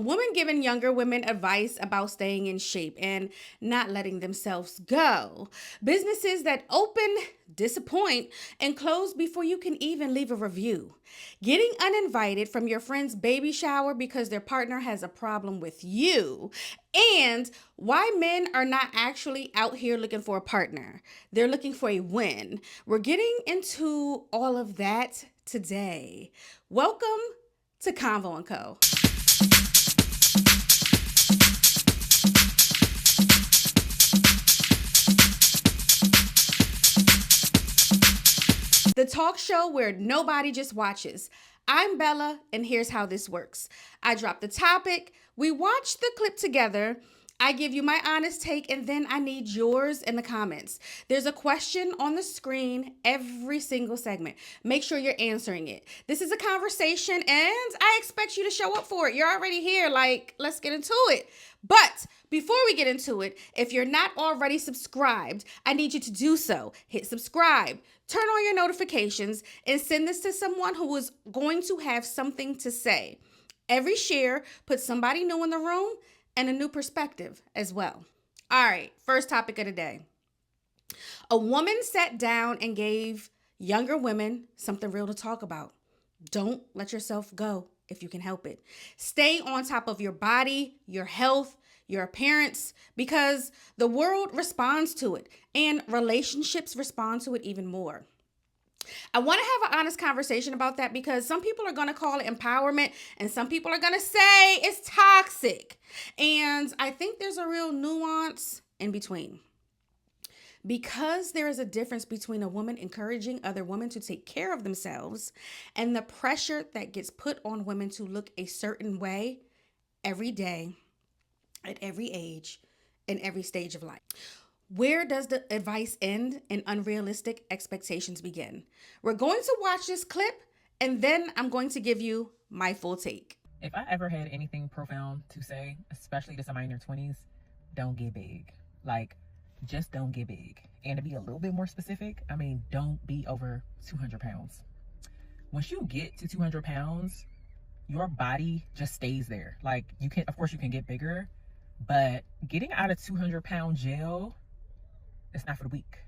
Women giving younger women advice about staying in shape and not letting themselves go. Businesses that open, disappoint, and close before you can even leave a review. Getting uninvited from your friend's baby shower because their partner has a problem with you. And why men are not actually out here looking for a partner. They're looking for a win. We're getting into all of that today. Welcome to Conveaux Co. The talk show where nobody just watches. I'm Bella, and here's how this works. I drop the topic, we watch the clip together, I give you my honest take, and then I need yours in the comments. There's a question on the screen every single segment. Make sure you're answering it. This is a conversation, and I expect you to show up for it. You're already here, let's get into it. But before we get into it, if you're not already subscribed, I need you to do so. Hit subscribe, turn on your notifications, and send this to someone who is going to have something to say. Every share puts somebody new in the room and a new perspective as well. All right, first topic of the day. A woman sat down and gave younger women something real to talk about. Don't let yourself go if you can help it. Stay on top of your body, your health, your appearance, because the world responds to it and relationships respond to it even more. I want to have an honest conversation about that because some people are going to call it empowerment and some people are going to say it's toxic. And I think there's a real nuance in between. Because there is a difference between a woman encouraging other women to take care of themselves and the pressure that gets put on women to look a certain way every day, at every age, in every stage of life. Where does the advice end and unrealistic expectations begin? We're going to watch this clip and then I'm going to give you my full take. If I ever had anything profound to say, especially to somebody in their 20s, don't get big. Just don't get big. And to be a little bit more specific, don't be over 200 pounds. Once you get to 200 pounds, your body just stays there. Of course you can get bigger, but getting out of 200-pound jail, it's not for the weak.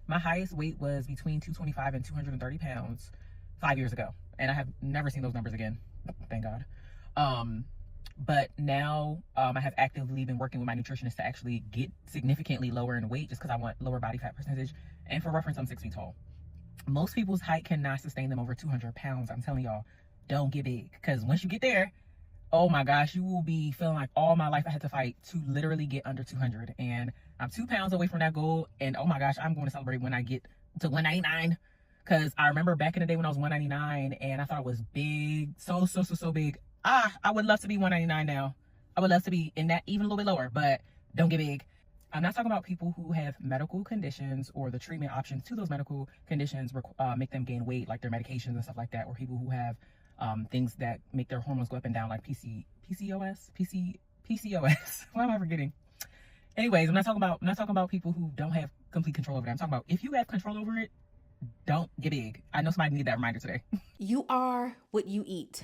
My highest weight was between 225 and 230 pounds 5 years ago. And I have never seen those numbers again. Thank God. But now I have actively been working with my nutritionist to actually get significantly lower in weight just because I want lower body fat percentage. And for reference, I'm 6 feet tall. Most people's height cannot sustain them over 200 pounds. I'm telling y'all, don't get big. Because once you get there, oh my gosh, you will be feeling like all my life I had to fight to literally get under 200. And I'm 2 pounds away from that goal. And oh my gosh, I'm going to celebrate when I get to 199. Because I remember back in the day when I was 199 and I thought it was big, so big. I would love to be 199 now. I would love to be in that even a little bit lower, but don't get big. I'm not talking about people who have medical conditions or the treatment options to those medical conditions make them gain weight, like their medications and stuff like that, or people who have things that make their hormones go up and down, like PCOS. Why am I forgetting? Anyways, I'm not talking about people who don't have complete control over it. I'm talking about if you have control over it, don't get big. I know somebody needed that reminder today. You are what you eat,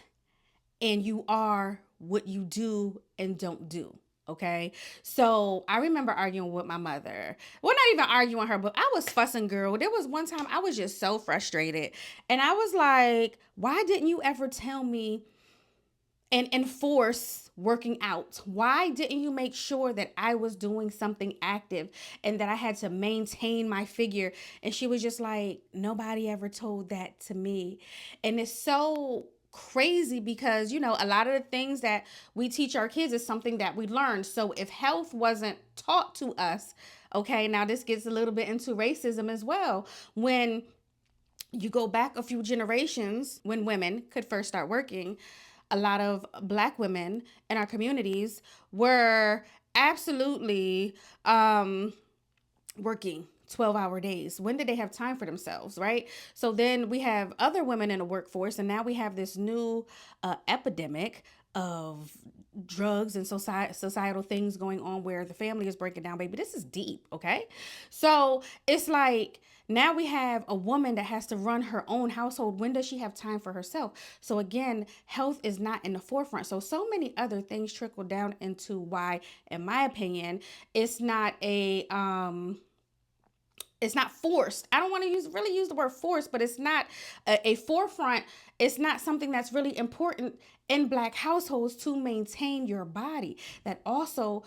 and you are what you do and don't do. Okay. So I remember arguing with my mother. Well, not even arguing with her, but I was fussing, girl. There was one time I was just so frustrated. And I was like, why didn't you ever tell me and enforce working out? Why didn't you make sure that I was doing something active and that I had to maintain my figure? And she was just like, nobody ever told that to me. And it's so crazy because, a lot of the things that we teach our kids is something that we learned. So if health wasn't taught to us, okay, now this gets a little bit into racism as well. When you go back a few generations, when women could first start working, a lot of Black women in our communities were absolutely working 12-hour days. When did they have time for themselves, right? So then we have other women in the workforce, and now we have this new epidemic of drugs and societal things going on where the family is breaking down, baby. This is deep, okay? So it's like now we have a woman that has to run her own household. When does she have time for herself? So again, health is not in the forefront. So many other things trickle down into why, in my opinion, it's not a it's not forced. I don't want to use the word forced, but it's not a forefront. It's not something that's really important in Black households to maintain your body. That also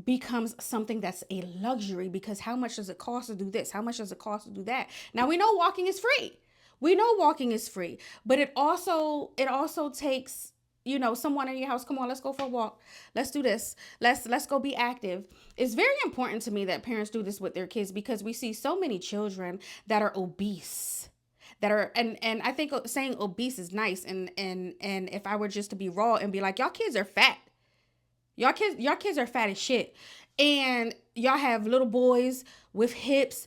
becomes something that's a luxury, because how much does it cost to do this? How much does it cost to do that? Now we know walking is free. We know walking is free, but it also takes, someone in your house. Come on, let's go for a walk. Let's do this. Let's go be active. It's very important to me that parents do this with their kids, because we see so many children that are obese, that are, and I think saying obese is nice, and if I were just to be raw and be like, y'all kids are fat. Y'all kids are fat as shit. And y'all have little boys with hips,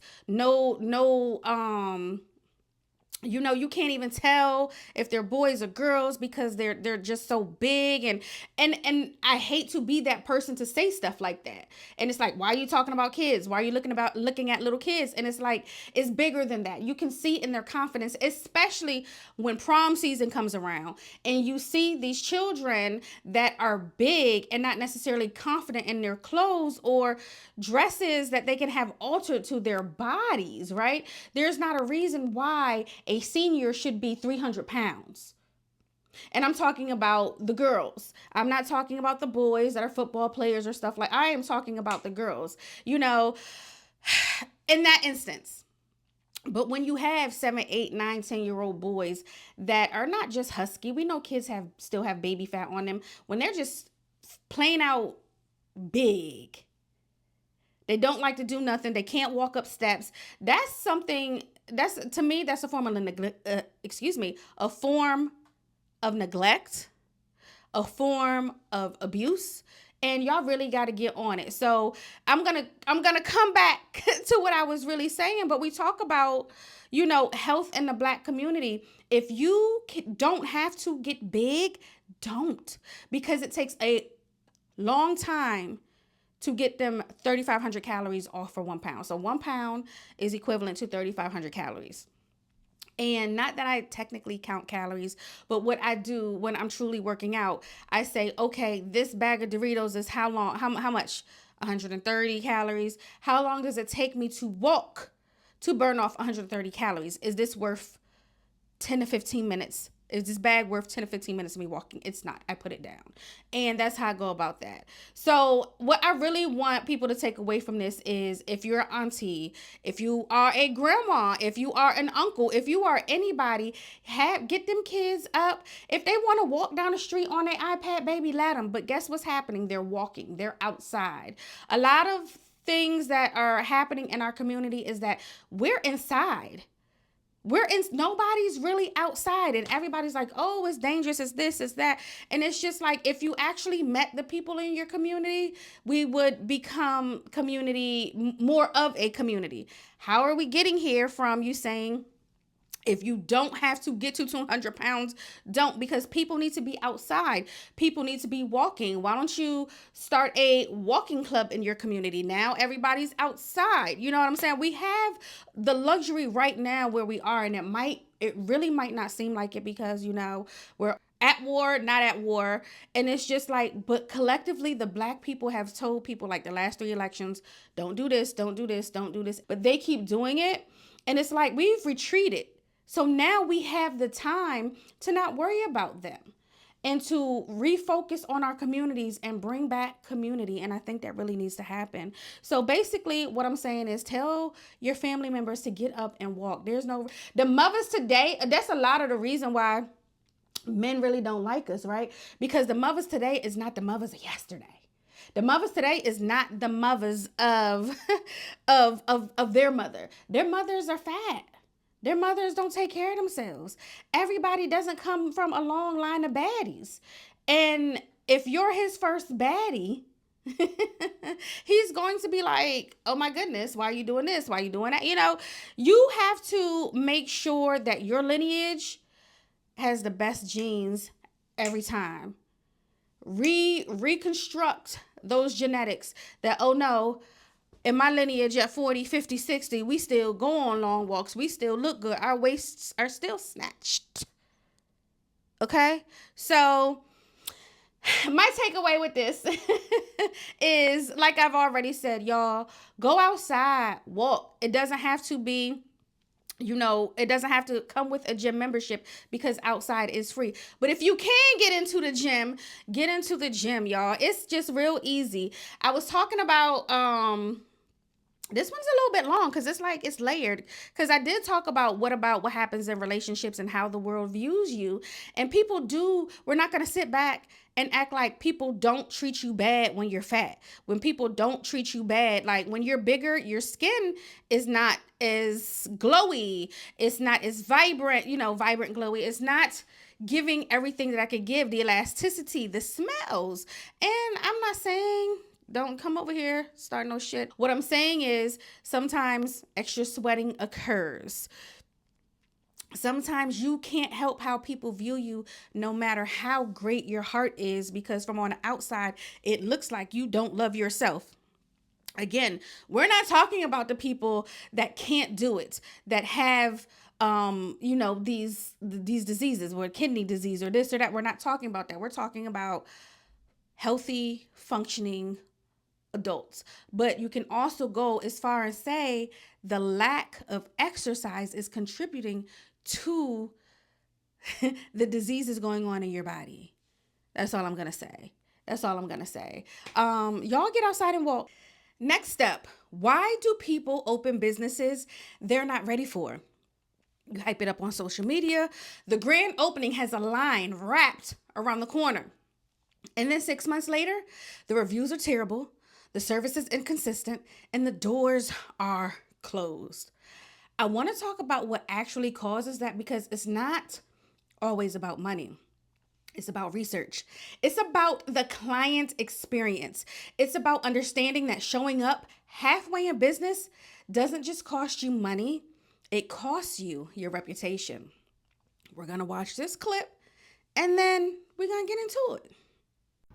you can't even tell if they're boys or girls because they're just so big, and I hate to be that person to say stuff like that. And it's like, why are you talking about kids? Why are you looking at little kids? And it's like, it's bigger than that. You can see in their confidence, especially when prom season comes around and you see these children that are big and not necessarily confident in their clothes or dresses that they can have altered to their bodies, right? There's not a reason why a senior should be 300 pounds. And I'm talking about the girls. I'm not talking about the boys that are football players or stuff. Like, I am talking about the girls, in that instance. But when you have 7, 8, 9, 10-year-old boys that are not just husky, we know kids still have baby fat on them. When they're just plain out big, they don't like to do nothing. They can't walk up steps. That's something. To me, that's a form of a form of neglect, a form of abuse, and y'all really got to get on it. So I'm gonna come back to what I was really saying. But we talk about health in the Black community. If you don't have to get big, don't, because it takes a long time to get them 3,500 calories off for 1 pound. So 1 pound is equivalent to 3,500 calories. And not that I technically count calories, but what I do when I'm truly working out, I say, okay, this bag of Doritos is how long, how much? 130 calories. How long does it take me to walk to burn off 130 calories? Is this worth 10 to 15 minutes? Is this bag worth 10 to 15 minutes of me walking? It's not. I put it down. And that's how I go about that. So what I really want people to take away from this is, if you're an auntie, if you are a grandma, if you are an uncle, if you are anybody, get them kids up. If they want to walk down the street on their iPad, baby, let them. But guess what's happening? They're walking. They're outside. A lot of things that are happening in our community is that we're inside. Nobody's really outside, and everybody's like, oh, it's dangerous, it's this, it's that. And it's just like, if you actually met the people in your community, we would become more of a community. How are we getting here from you saying, if you don't have to get to 200 pounds, don't, because people need to be outside. People need to be walking. Why don't you start a walking club in your community? Now everybody's outside. You know what I'm saying? We have the luxury right now where we are, and it really might not seem like it, because, we're at war, not at war. And it's just like, but collectively, the Black people have told people, like the last 3 elections, don't do this, don't do this, don't do this. But they keep doing it. And it's like, we've retreated. So now we have the time to not worry about them and to refocus on our communities and bring back community. And I think that really needs to happen. So basically what I'm saying is, tell your family members to get up and walk. The mothers today, that's a lot of the reason why men really don't like us, right? Because the mothers today is not the mothers of yesterday. The mothers today is not the mothers of their mother. Their mothers are fat. Their mothers don't take care of themselves. Everybody doesn't come from a long line of baddies. And if you're his first baddie, he's going to be like, oh my goodness, why are you doing this? Why are you doing that? You have to make sure that your lineage has the best genes every time. reconstruct those genetics that, oh no, in my lineage at 40, 50, 60, we still go on long walks. We still look good. Our waists are still snatched. Okay? So my takeaway with this is, like I've already said, y'all, go outside, walk. It doesn't have to be, it doesn't have to come with a gym membership because outside is free. But if you can get into the gym, get into the gym, y'all. It's just real easy. I was talking about, this one's a little bit long because it's layered, because I did talk about what happens in relationships and how the world views you. And we're not going to sit back and act like people don't treat you bad when you're fat. When people don't treat you bad, like when you're bigger, your skin is not as glowy. It's not as vibrant, glowy. It's not giving everything that I could give, the elasticity, the smells. And I'm not saying don't come over here, start no shit. What I'm saying is sometimes extra sweating occurs. Sometimes you can't help how people view you, no matter how great your heart is, because from on the outside, it looks like you don't love yourself. Again, we're not talking about the people that can't do it, that have these diseases, or kidney disease or this or that. We're not talking about that. We're talking about healthy, functioning adults. But you can also go as far as say the lack of exercise is contributing to the diseases going on in your body. That's all I'm gonna say. Y'all get outside and walk. Next step, why do people open businesses they're not ready for? You hype it up on social media. The grand opening has a line wrapped around the corner. And then 6 months later, the reviews are terrible, the service is inconsistent, and the doors are closed. I want to talk about what actually causes that, because it's not always about money. It's about research. It's about the client experience. It's about understanding that showing up halfway in business doesn't just cost you money, it costs you your reputation. We're going to watch this clip and then we're going to get into it.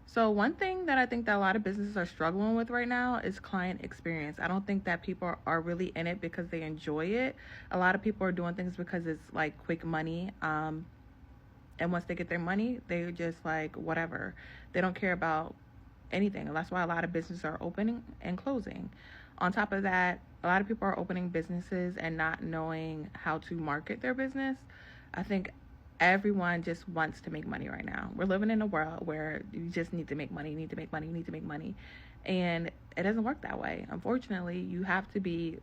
So one thing that I think that a lot of businesses are struggling with right now is client experience. I don't think that people are really in it because they enjoy it. A lot of people are doing things because it's like quick money. And once they get their money, they're just like, whatever. They don't care about anything. And that's why a lot of businesses are opening and closing. On top of that, a lot of people are opening businesses and not knowing how to market their business. I think everyone just wants to make money right now. We're living in a world where you just need to make money, And it doesn't work that way. Unfortunately, you have to be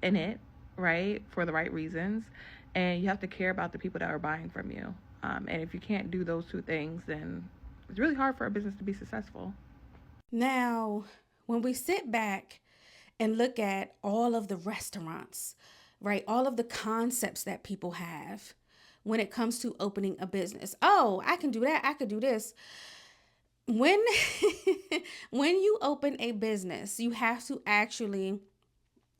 in it, right, for the right reasons. And you have to care about the people that are buying from you. And if you can't do those two things, then it's really hard for a business to be successful. Now, when we sit back and look at all of the restaurants, right, all of the concepts that people have when it comes to opening a business. Oh, I can do that. I could do this. When you open a business, you have to actually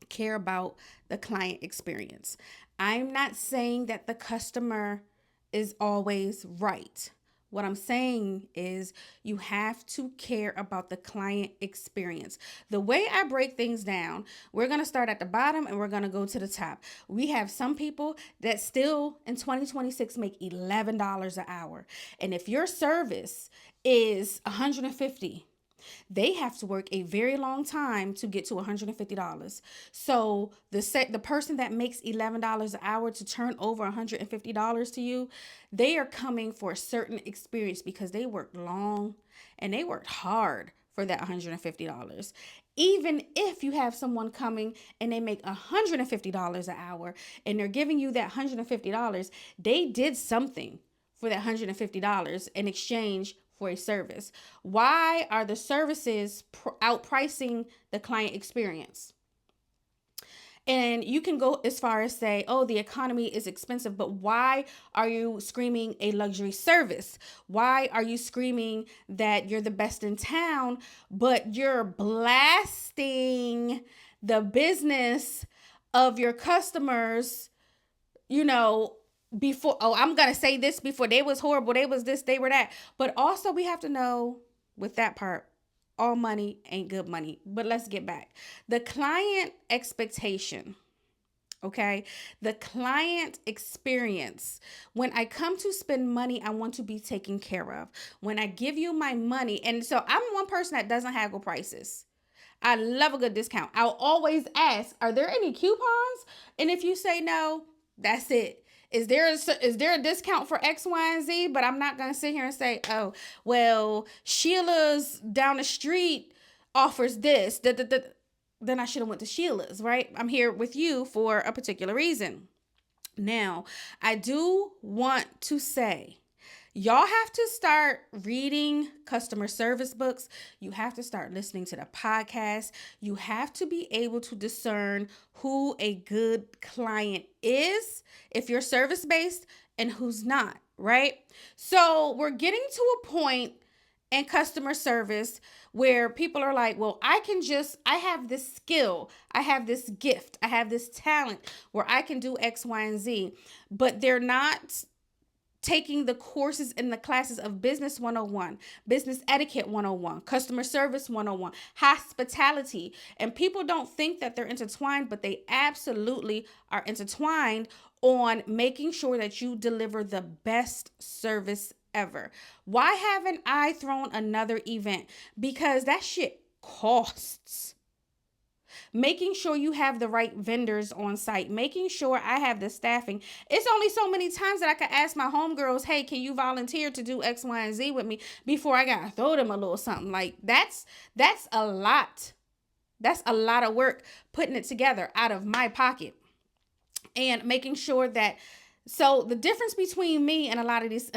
care about the client experience. I'm not saying that the customer is always right. What I'm saying is you have to care about the client experience. The way I break things down, we're going to start at the bottom and we're going to go to the top. We have some people that still in 2026 make $11 an hour. And if your service is $150, they have to work a very long time to get to $150. So the person that makes $11 an hour to turn over $150 to you, they are coming for a certain experience because they worked long and they worked hard for that $150. Even if you have someone coming and they make $150 an hour and they're giving you that $150, they did something for that $150 in exchange for a service. Why are the services outpricing the client experience? And you can go as far as say, oh, the economy is expensive, but why are you screaming a luxury service? Why are you screaming that you're the best in town, but you're blasting the business of your customers, before, oh, I'm going to say this before, they was horrible, they was this, they were that. But also we have to know with that part, all money ain't good money. But let's get back. The client expectation. Okay. The client experience. When I come to spend money, I want to be taken care of. When I give you my money. And so I'm one person that doesn't haggle prices. I love a good discount. I'll always ask, are there any coupons? And if you say no, that's it. Is there a discount for X, Y, and Z? But I'm not going to sit here and say, oh, well, Sheila's down the street offers this. Then I should have went to Sheila's, right? I'm here with you for a particular reason. Now, I do want to say, y'all have to start reading customer service books. You have to start listening to the podcast. You have to be able to discern who a good client is, if you're service-based, and who's not, right? So we're getting to a point in customer service where people are like, well, I have this skill, I have this gift, I have this talent where I can do X, Y, and Z, but they're not taking the courses in the classes of Business 101, Business Etiquette 101, Customer Service 101, Hospitality. And people don't think that they're intertwined, but they absolutely are intertwined on making sure that you deliver the best service ever. Why haven't I thrown another event? Because that shit costs. Making sure you have the right vendors on site, making sure I have the staffing. It's only so many times that I can ask my homegirls, hey, can you volunteer to do X, Y, and Z with me before I gotta throw them a little something. Like that's a lot. That's a lot of work putting it together out of my pocket and making sure that. So the difference between me and a lot of these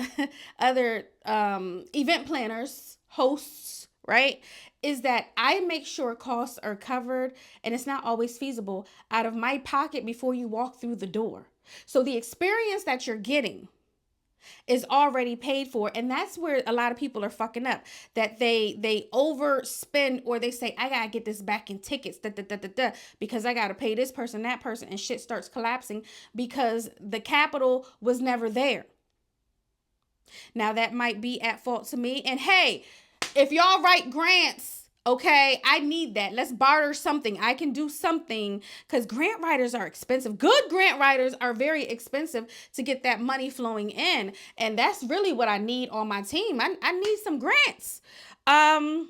other event planners, hosts, right, is that I make sure costs are covered, and it's not always feasible, out of my pocket before you walk through the door. So the experience that you're getting is already paid for, and that's where a lot of people are fucking up, that they overspend, or they say, I gotta get this back in tickets because I gotta pay this person, that person, and shit starts collapsing because the capital was never there. Now that might be at fault to me, and hey, if y'all write grants, okay, I need that. Let's barter something. I can do something, because grant writers are expensive. Good grant writers are very expensive to get that money flowing in. And that's really what I need on my team. I need some grants. I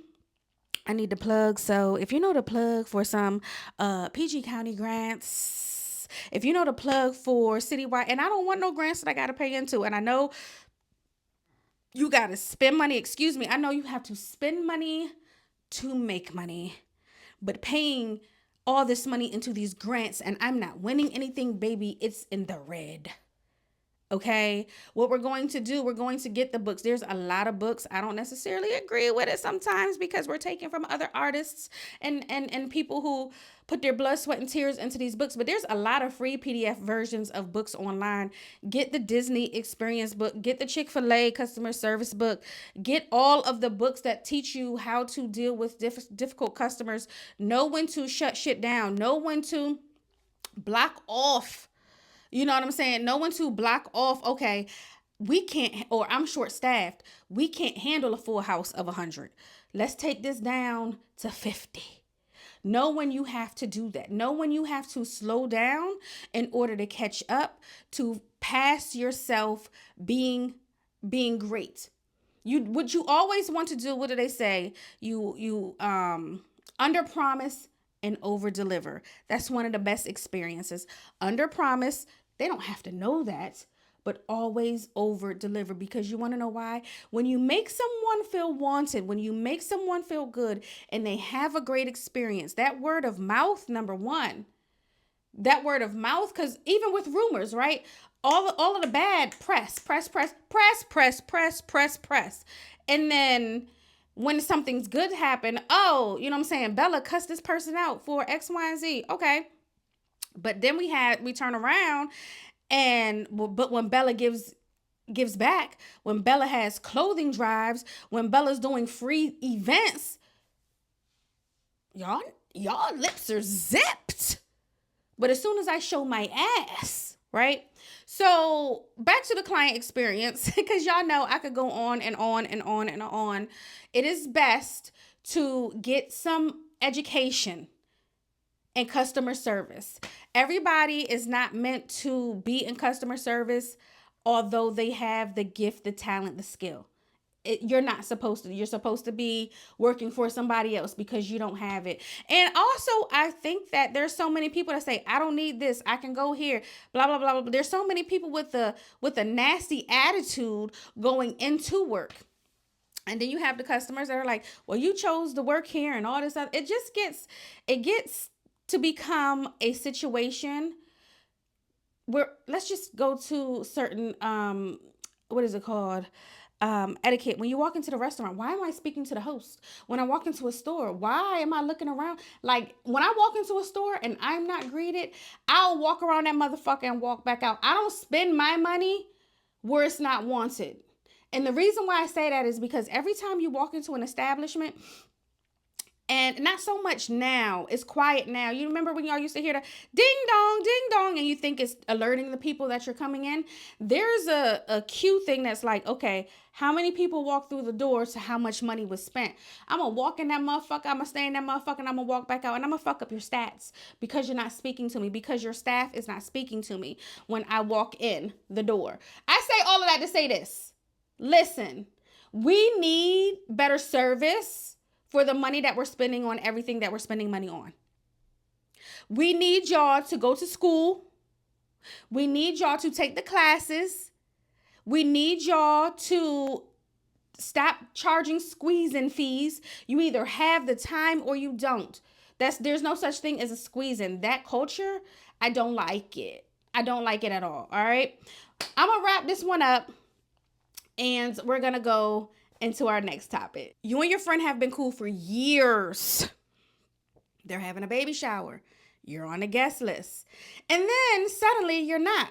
need to plug. So if you know the plug for some PG County grants, if you know the plug for citywide, and I don't want no grants that I got to pay into. And I know you got to spend money. Excuse me. I know you have to spend money to make money, but paying all this money into these grants and I'm not winning anything, baby, it's in the red. Okay, what we're going to do, we're going to get the books. There's a lot of books. I don't necessarily agree with it sometimes because we're taking from other artists and people who put their blood, sweat, and tears into these books. But there's a lot of free PDF versions of books online. Get the Disney Experience book. Get the Chick-fil-A customer service book. Get all of the books that teach you how to deal with difficult customers. Know when to shut shit down. Know when to block off. You know what I'm saying? Know when to block off. Okay, we can't, or I'm short staffed. We can't handle a full house of 100. Let's take this down to 50. Know when you have to do that. Know when you have to slow down in order to catch up, to pass yourself being great. What you always want to do, what do they say? You under promise and over deliver. That's one of the best experiences. Under promise, they don't have to know that, but always over deliver, because you want to know why? When you make someone feel wanted, when you make someone feel good and they have a great experience, that word of mouth, number one, that word of mouth, because even with rumors, right? All of the bad press. And then when something's good happen, oh, you know what I'm saying? Bella cussed this person out for X, Y, and Z. Okay. But then we turn around but when Bella gives back, when Bella has clothing drives, when Bella's doing free events, y'all lips are zipped. But as soon as I show my ass, right? So back to the client experience, because y'all know I could go on and on and on and on. It is best to get some education in customer service. Everybody is not meant to be in customer service, although they have the gift, the talent, the skill. You're not supposed to. You're supposed to be working for somebody else because you don't have it. And also, I think that there's so many people that say, I don't need this, I can go here, blah blah blah blah. There's so many people with a nasty attitude going into work. And then you have the customers that are like, well, you chose to work here and all this other. It gets to become a situation where, let's just go to certain what is it called, etiquette. When you walk into the restaurant, why am I speaking to the host? When I walk into a store, why am I looking around? Like, when I walk into a store and I'm not greeted, I'll walk around that motherfucker and walk back out. I don't spend my money where it's not wanted. And the reason why I say that is because every time you walk into an establishment, and not so much now, it's quiet now. You remember when y'all used to hear the ding dong, and you think it's alerting the people that you're coming in? There's a cue thing that's like, okay, how many people walk through the door to how much money was spent? I'm going to walk in that motherfucker, I'm going to stay in that motherfucker, and I'm going to walk back out, and I'm going to fuck up your stats because you're not speaking to me, because your staff is not speaking to me when I walk in the door. I say all of that to say this. Listen, we need better service for the money that we're spending on everything that we're spending money on. We need y'all to go to school. We need y'all to take the classes. We need y'all to stop charging squeezing fees. You either have the time or you don't. There's no such thing as a squeezing. That culture, I don't like it. I don't like it at all. All right. I'm going to wrap this one up and we're going to go into our next topic. You and your friend have been cool for years. They're having a baby shower. You're on a guest list. And then suddenly you're not,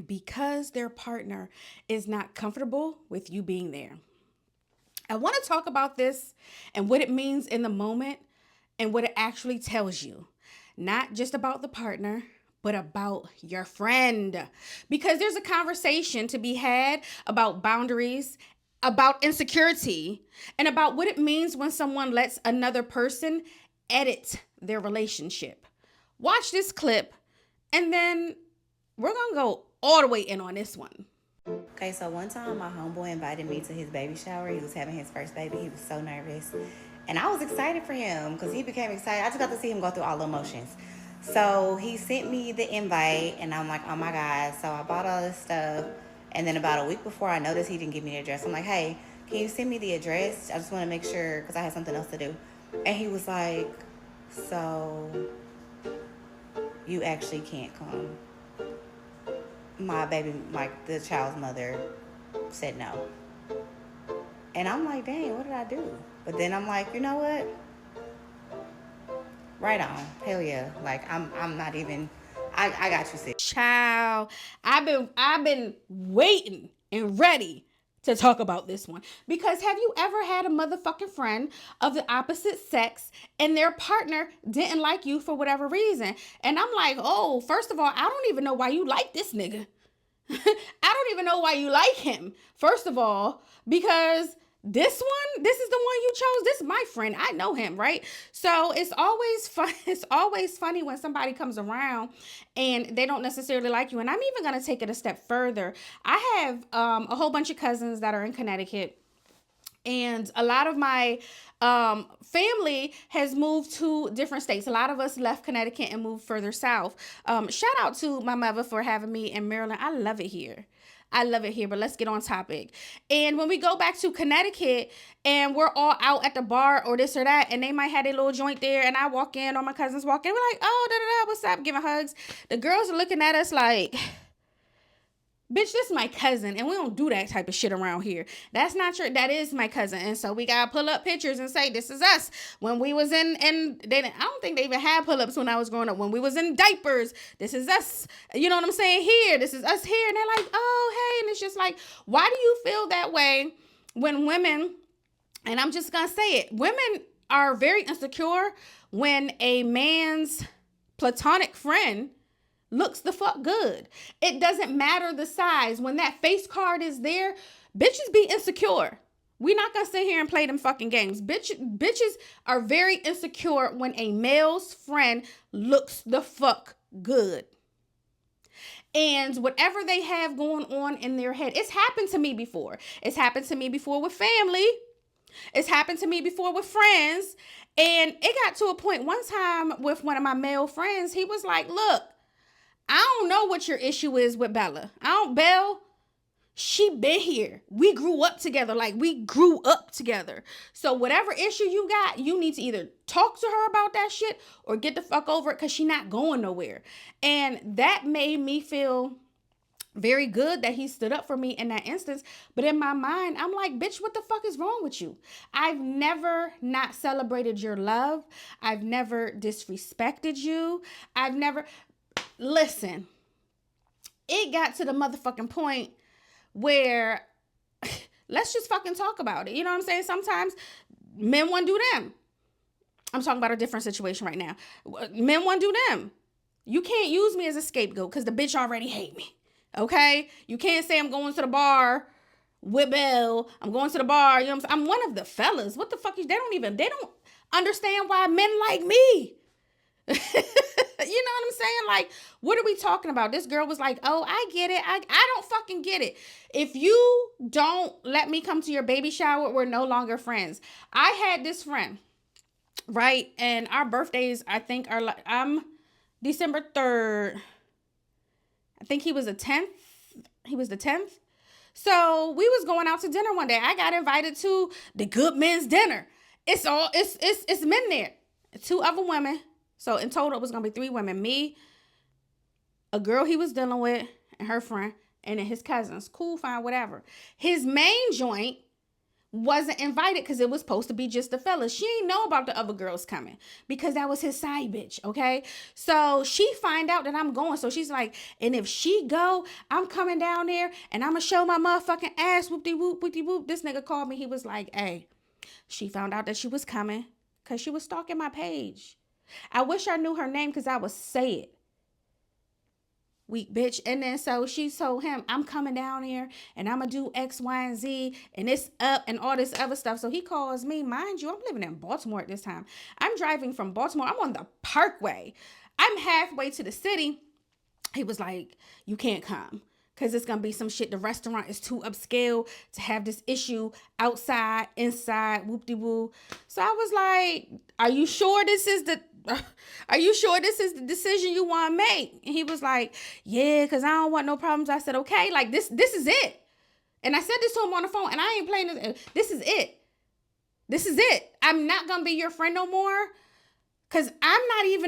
because their partner is not comfortable with you being there. I want to talk about this and what it means in the moment and what it actually tells you. Not just about the partner, but about your friend. Because there's a conversation to be had about boundaries, about insecurity, and about what it means when someone lets another person edit their relationship. Watch this clip, and then we're going to go all the way in on this one. Okay, so one time my homeboy invited me to his baby shower. He was having his first baby. He was so nervous. And I was excited for him because he became excited. I just got to see him go through all the emotions. So he sent me the invite, and I'm like, oh my God. So I bought all this stuff. And then about a week before, I noticed he didn't give me the address. I'm like, hey, can you send me the address? I just want to make sure, because I had something else to do. And he was like, so you actually can't come. My baby, like the child's mother, said no. And I'm like, dang, what did I do? But then I'm like, you know what? Right on. Hell yeah. Like, I'm not even... I got you, sis. Child, I've been waiting and ready to talk about this one, because have you ever had a motherfucking friend of the opposite sex and their partner didn't like you for whatever reason? And I'm like, oh, first of all, I don't even know why you like this nigga. I don't even know why you like him, first of all, because this is the one you chose. This is my friend. I know him, right? So it's always fun. It's always funny when somebody comes around and they don't necessarily like you. And I'm even going to take it a step further. I have a whole bunch of cousins that are in Connecticut. And a lot of my family has moved to different states. A lot of us left Connecticut and moved further south. Shout out to my mother for having me in Maryland. I love it here. But let's get on topic. And when we go back to Connecticut and we're all out at the bar or this or that, and they might have their little joint there, and I walk in, or my cousins walk in, we're like, oh, da-da-da, what's up, giving hugs. The girls are looking at us like, bitch, this is my cousin, and we don't do that type of shit around here. That's not true. That is my cousin. And so we gotta pull up pictures and say, this is us. When we was I don't think they even had pull-ups when I was growing up. When we was in diapers, this is us. You know what I'm saying? Here, this is us here. And they're like, oh, hey. And it's just like, why do you feel that way when women, and I'm just gonna say it, women are very insecure when a man's platonic friend looks the fuck good. It doesn't matter the size. When that face card is there, bitches be insecure. We're not gonna sit here and play them fucking games. Bitches are very insecure when a male's friend looks the fuck good. And whatever they have going on in their head, it's happened to me before. It's happened to me before with family. It's happened to me before with friends. And it got to a point one time with one of my male friends, he was like, look, I don't know what your issue is with Bella. Belle, she been here. We grew up together. Like, we grew up together. So whatever issue you got, you need to either talk to her about that shit or get the fuck over it, because she not going nowhere. And that made me feel very good that he stood up for me in that instance. But in my mind, I'm like, bitch, what the fuck is wrong with you? I've never not celebrated your love. I've never disrespected you. Listen, it got to the motherfucking point where let's just fucking talk about it. You know what I'm saying? Sometimes men want to do them. I'm talking about a different situation right now. Men want to do them. You can't use me as a scapegoat because the bitch already hate me. Okay? You can't say I'm going to the bar with Belle. I'm going to the bar. You know what I'm saying? I'm one of the fellas. What the fuck is, they don't understand why men like me. You know what I'm saying? Like, what are we talking about? This girl was like, oh, I get it. I don't fucking get it. If you don't let me come to your baby shower, we're no longer friends. I had this friend, right? And our birthdays, I think, are like, I'm December 3rd. I think he was the 10th. He was the 10th. So we was going out to dinner one day. I got invited to the good men's dinner. It's men there. 2 other women. So in total, it was going to be 3 women. Me, a girl he was dealing with, and her friend, and then his cousins. Cool, fine, whatever. His main joint wasn't invited because it was supposed to be just the fellas. She ain't know about the other girls coming because that was his side bitch, okay? So she find out that I'm going. So she's like, and if she go, I'm coming down there and I'm going to show my motherfucking ass, whoop-de-whoop, whoop-de-whoop. This nigga called me. He was like, hey, she found out that she was coming because she was stalking my page. I wish I knew her name because I would say it. Weak bitch. And then so she told him, I'm coming down here and I'm going to do X, Y, and Z and it's up and all this other stuff. So he calls me. Mind you, I'm living in Baltimore at this time. I'm driving from Baltimore. I'm on the Parkway. I'm halfway to the city. He was like, you can't come because it's going to be some shit. The restaurant is too upscale to have this issue outside, inside, whoop-de-woo. So I was like, are you sure this is the decision you want to make? And he was like, yeah, because I don't want no problems. I said, okay, like this is it. And I said this to him on the phone, and I ain't playing this. This is it. This is it. I'm not going to be your friend no more because I'm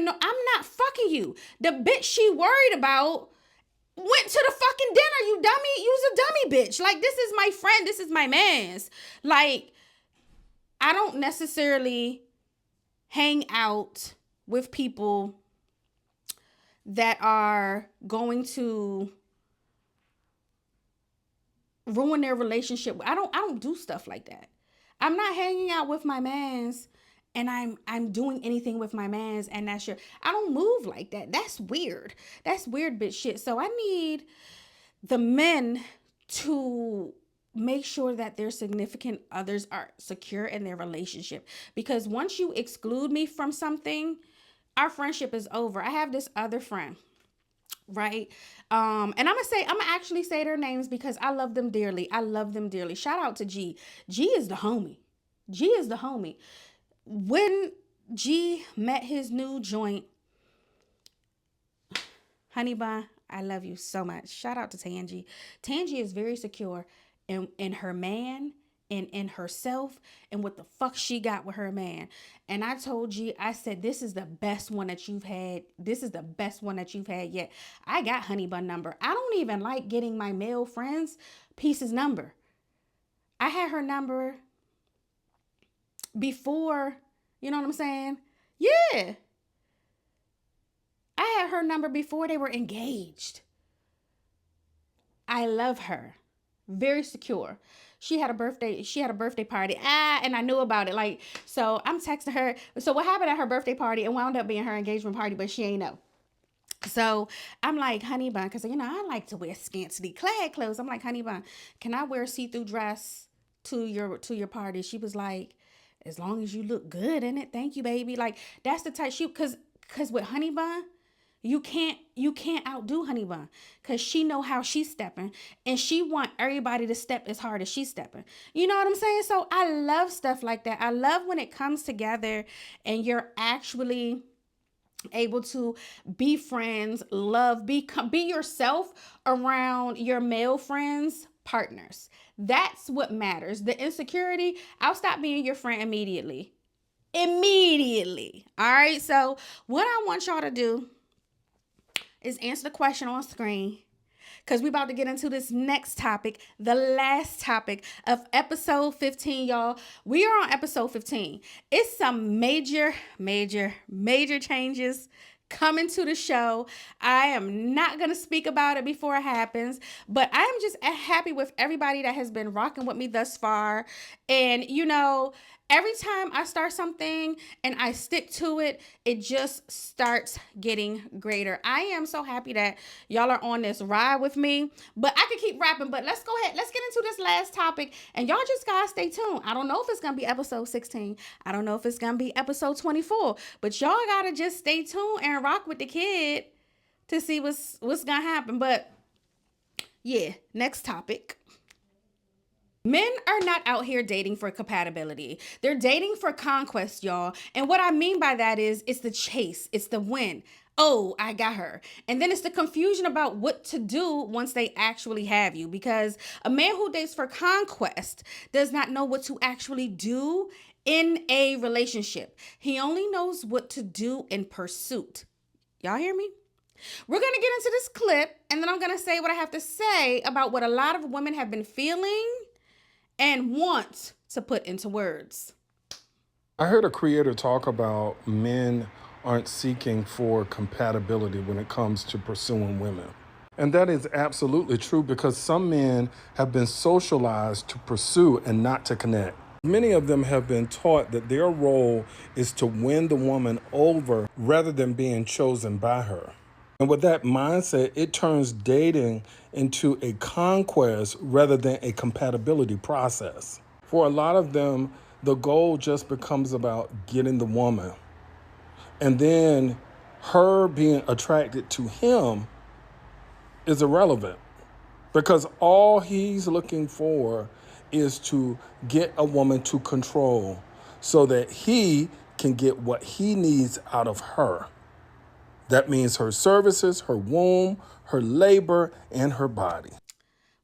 not fucking you. The bitch she worried about went to the fucking dinner, you dummy. You's a dummy bitch. Like, this is my friend. This is my man's. Like, I don't necessarily hang out with people that are going to ruin their relationship. I don't do stuff like that. I'm not hanging out with my mans and I'm doing anything with my mans and that's I don't move like that. That's weird. That's weird bitch shit. So I need the men to make sure that their significant others are secure in their relationship, because once you exclude me from something, our friendship is over. I have this other friend, right? And I'm gonna actually say their names because I love them dearly. Shout out to G. G is the homie. When G met his new joint, honey bun, I love you so much. Shout out to Tangy. Tangy is very secure in her man and in herself and what the fuck she got with her man. And I told G, I said, this is the best one that you've had. This is the best one that you've had yet. I got honey bun number. I don't even like getting my male friends Piece's number. I had her number before, you know what I'm saying? Yeah. I had her number before they were engaged. I love her. Very secure. She had a birthday party. And I knew about it. Like, so I'm texting her. So what happened at her birthday party? It wound up being her engagement party, but she ain't know. So I'm like, honey bun, because I like to wear scantily clad clothes. I'm like, honey bun, can I wear a see-through dress to your party? She was like, as long as you look good in it, thank you, baby. Like, that's the type she, because with honey bun, you can't outdo honey bun, because she know how she's stepping, and she want everybody to step as hard as she's stepping. You know what I'm saying? So I love stuff like that. I love when it comes together and you're actually able to be friends, love, be yourself around your male friends, partners. That's what matters. The insecurity, I'll stop being your friend immediately. Immediately. All right. So what I want y'all to do is answer the question on screen, because we about to get into this next topic, the last topic of episode 15, y'all. We are on episode 15. It's some major, major, major changes coming to the show. I am not going to speak about it before it happens, but I'm just happy with everybody that has been rocking with me thus far. And, every time I start something and I stick to it, it just starts getting greater. I am so happy that y'all are on this ride with me, but I could keep rapping, but let's go ahead. Let's get into this last topic, and y'all just gotta stay tuned. I don't know if it's gonna be episode 16. I don't know if it's gonna be episode 24, but y'all gotta just stay tuned and rock with the kid to see what's gonna happen. But yeah, next topic. Men are not out here dating for compatibility. They're dating for conquest, y'all. And what I mean by that is it's the chase, it's the win. Oh, I got her. And then it's the confusion about what to do once they actually have you. Because a man who dates for conquest does not know what to actually do in a relationship. He only knows what to do in pursuit. Y'all hear me? We're going to get into this clip, and then I'm going to say what I have to say about what a lot of women have been feeling and want to put into words. I heard a creator talk about men aren't seeking for compatibility when it comes to pursuing women. And that is absolutely true, because some men have been socialized to pursue and not to connect. Many of them have been taught that their role is to win the woman over rather than being chosen by her. And with that mindset, it turns dating into a conquest rather than a compatibility process. For a lot of them, the goal just becomes about getting the woman. And then her being attracted to him is irrelevant, because all he's looking for is to get a woman to control so that he can get what he needs out of her. That means her services, her womb, her labor, and her body.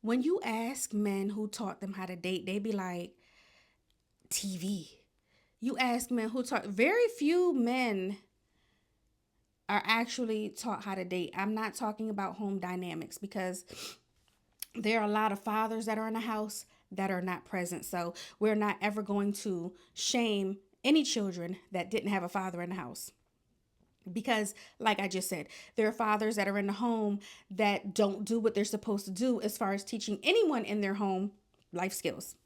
When you ask men who taught them how to date, they be like, TV. You ask men who taught, very few men are actually taught how to date. I'm not talking about home dynamics, because there are a lot of fathers that are in the house that are not present. So we're not ever going to shame any children that didn't have a father in the house. Because, like I just said, there are fathers that are in the home that don't do what they're supposed to do as far as teaching anyone in their home life skills.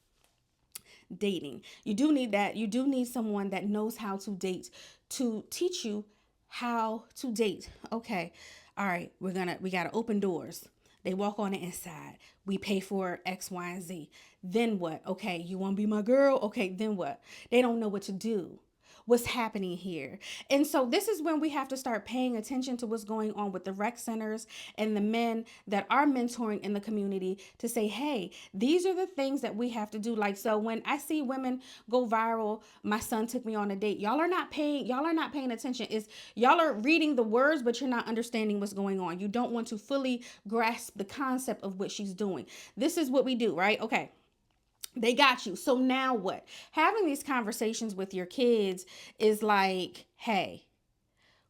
Dating. You do need that. You do need someone that knows how to date to teach you how to date. Okay. All right. We got to open doors. They walk on the inside. We pay for X, Y, and Z. Then what? Okay. You want to be my girl? Okay. Then what? They don't know what to do. What's happening here? And so this is when we have to start paying attention to what's going on with the rec centers and the men that are mentoring in the community to say, hey, these are the things that we have to do. Like, so when I see women go viral, my son took me on a date. Y'all are not paying attention. Y'all are reading the words, but you're not understanding what's going on. You don't want to fully grasp the concept of what she's doing. This is what we do, right? Okay. They got you. So now what? Having these conversations with your kids is like, hey,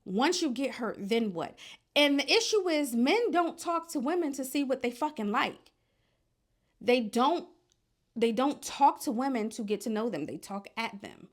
once you get hurt, then what? And the issue is men don't talk to women to see what they fucking like. They don't talk to women to get to know them. They talk at them.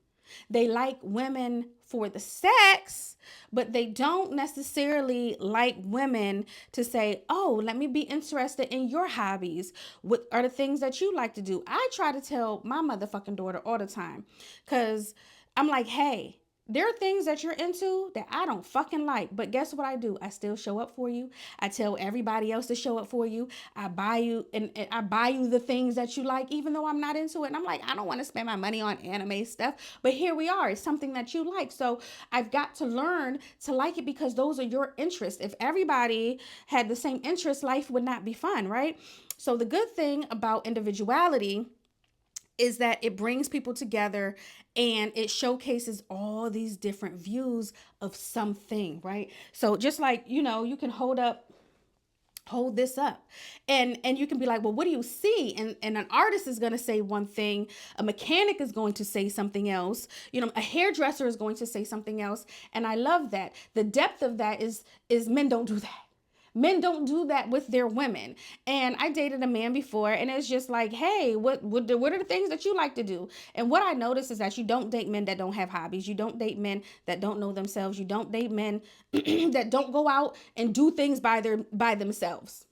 They like women for the sex, but they don't necessarily like women to say, oh, let me be interested in your hobbies. What are the things that you like to do? I try to tell my motherfucking daughter all the time, because I'm like, hey, There are things that you're into that I don't fucking like, but guess what I do? I still show up for you. I tell everybody else to show up for you. I buy you and I buy you the things that you like, even though I'm not into it. And I'm like, I don't want to spend my money on anime stuff, but here we are. It's something that you like. So I've got to learn to like it because those are your interests. If everybody had the same interests, life would not be fun, right? So the good thing about individuality is that it brings people together and it showcases all these different views of something, right? So just like, you can hold this up and you can be like, well, what do you see? And an artist is going to say one thing, a mechanic is going to say something else, a hairdresser is going to say something else. And I love that. The depth of that is men don't do that. Men don't do that with their women. And I dated a man before, and it's just like, hey, what are the things that you like to do? And what I noticed is that you don't date men that don't have hobbies. You don't date men that don't know themselves. You don't date men that don't go out and do things by themselves.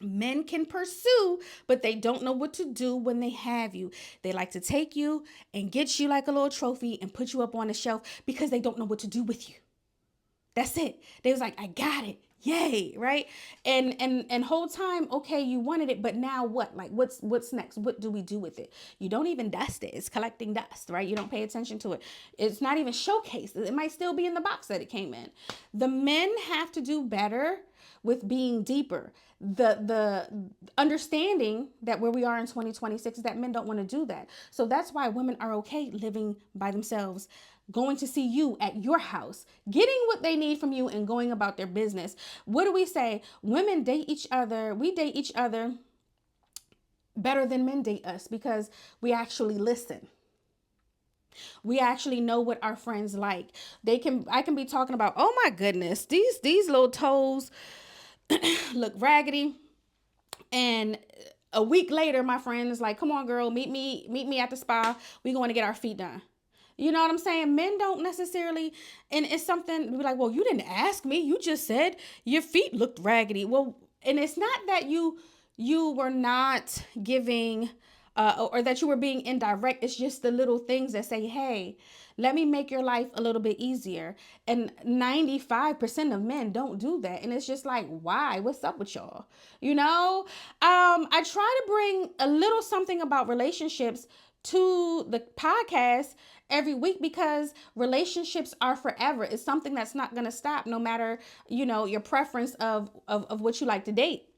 Men can pursue, but they don't know what to do when they have you. They like to take you and get you like a little trophy and put you up on the shelf because they don't know what to do with you. That's it. They was like, I got it. Yay, right? And whole time, okay, you wanted it, but now what? Like, what's next? What do we do with it? You don't even dust it. It's collecting dust, right? You don't pay attention to it. It's not even showcased. It might still be in the box that it came in. The men have to do better with being deeper. The understanding that where we are in 2026 is that men don't want to do that. So that's why women are okay living by themselves, going to see you at your house, getting what they need from you and going about their business. What do we say? Women date each other. We date each other better than men date us because we actually listen. We actually know what our friends like. I can be talking about, oh my goodness, these little toes look raggedy. And a week later, my friend is like, come on, girl, meet me at the spa. We're going to get our feet done. You know what I'm saying? Men don't necessarily, and it's something, we're like, well, you didn't ask me. You just said your feet looked raggedy. Well, and it's not that you were not giving, or that you were being indirect. It's just the little things that say, hey, let me make your life a little bit easier. And 95% of men don't do that. And it's just like, why? What's up with y'all? I try to bring a little something about relationships to the podcast every week because relationships are forever. It's something that's not going to stop no matter, your preference of what you like to date.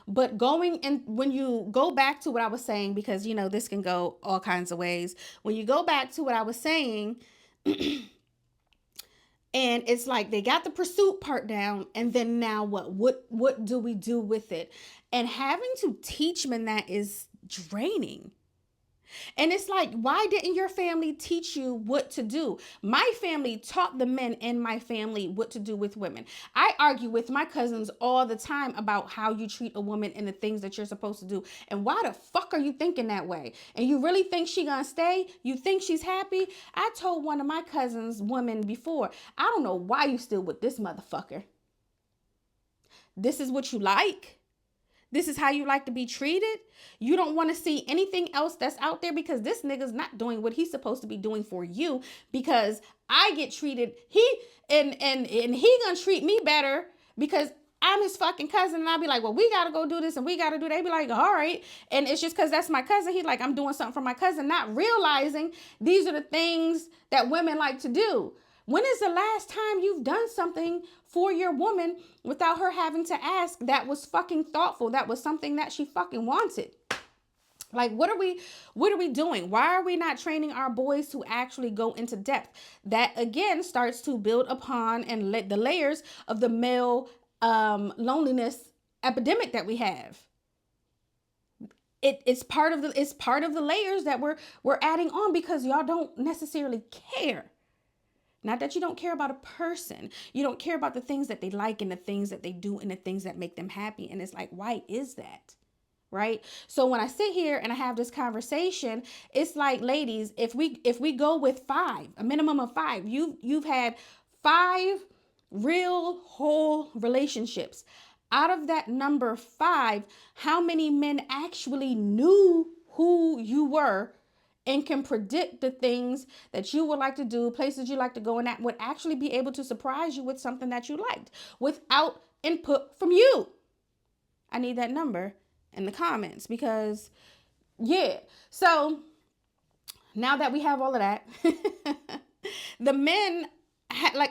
But when you go back to what I was saying, because, this can go all kinds of ways. When you go back to what I was saying, and it's like they got the pursuit part down, and then now what do we do with it? And having to teach men that is draining. And it's like, why didn't your family teach you what to do? My family taught the men in my family what to do with women. I argue with my cousins all the time about how you treat a woman and the things that you're supposed to do. And why the fuck are you thinking that way? And you really think she gonna stay? You think she's happy? I told one of my cousins, women, before, I don't know why you still with this motherfucker. This is what you like? This is how you like to be treated? You don't want to see anything else that's out there because this nigga's not doing what he's supposed to be doing for you because I get treated, he gonna treat me better because I'm his fucking cousin. And I'll be like, well, we got to go do this and we got to do that. They be like, all right. And it's just because that's my cousin. He's like, I'm doing something for my cousin, not realizing these are the things that women like to do. When is the last time you've done something for your woman without her having to ask that was fucking thoughtful? That was something that she fucking wanted. Like, what are we doing? Why are we not training our boys to actually go into depth? That again starts to build upon and let the layers of the male loneliness epidemic that we have. It's part of the layers that we're adding on because y'all don't necessarily care. Not that you don't care about a person. You don't care about the things that they like and the things that they do and the things that make them happy. And it's like, why is that? Right? So when I sit here and I have this conversation, it's like, ladies, if we go with 5, a minimum of 5, you've had 5 real whole relationships. Out of that number 5, how many men actually knew who you were and can predict the things that you would like to do, places you like to go, and that would actually be able to surprise you with something that you liked without input from you. I need that number in the comments because, yeah. So now that we have all of that, the men,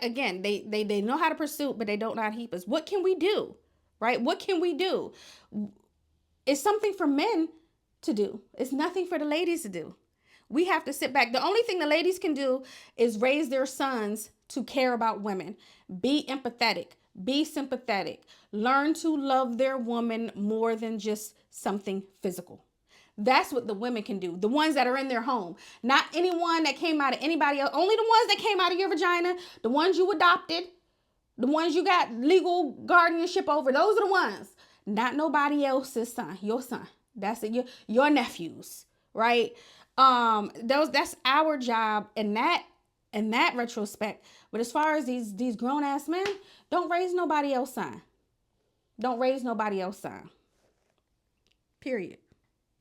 again, they know how to pursue, but they don't know how to heap us. What can we do, right? What can we do? It's something for men to do. It's nothing for the ladies to do. We have to sit back. The only thing the ladies can do is raise their sons to care about women. Be empathetic. Be sympathetic. Learn to love their woman more than just something physical. That's what the women can do. The ones that are in their home. Not anyone that came out of anybody else. Only the ones that came out of your vagina. The ones you adopted. The ones you got legal guardianship over. Those are the ones. Not nobody else's son. Your son. That's it. Your nephews. Right? That's our job in that retrospect. But as far as these grown ass men, don't raise nobody else's son. Don't raise nobody else's son. Period.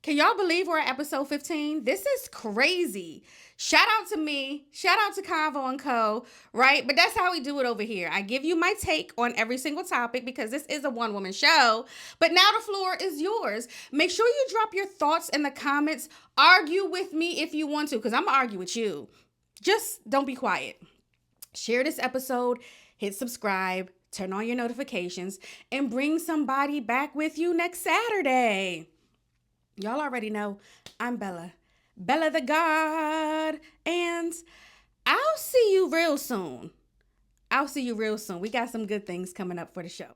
Can y'all believe we're at episode 15? This is crazy. Shout out to me. Shout out to Conveaux Co. Right? But that's how we do it over here. I give you my take on every single topic because this is a one-woman show. But now the floor is yours. Make sure you drop your thoughts in the comments. Argue with me if you want to, because I'm going to argue with you. Just don't be quiet. Share this episode. Hit subscribe. Turn on your notifications. And bring somebody back with you next Saturday. Y'all already know I'm BellaThaGawd, and I'll see you real soon. We got some good things coming up for the show.